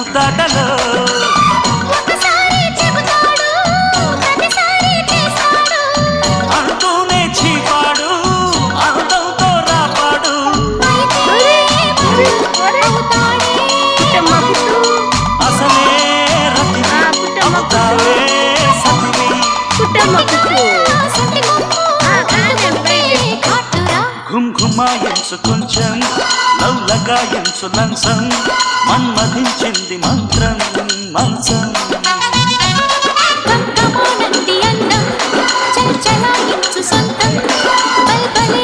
ముద్దాటలో అంటూనే చీపాడు అందంతో రాపాడు అసలే రతి అవుతావే సతివి ఘుమ్ ఘుమాయించు కొంచెం లవ్లగాయించు లంచం మన్మధించింది మంత్రం మంచం చలాయించు సొంతం బల్బలే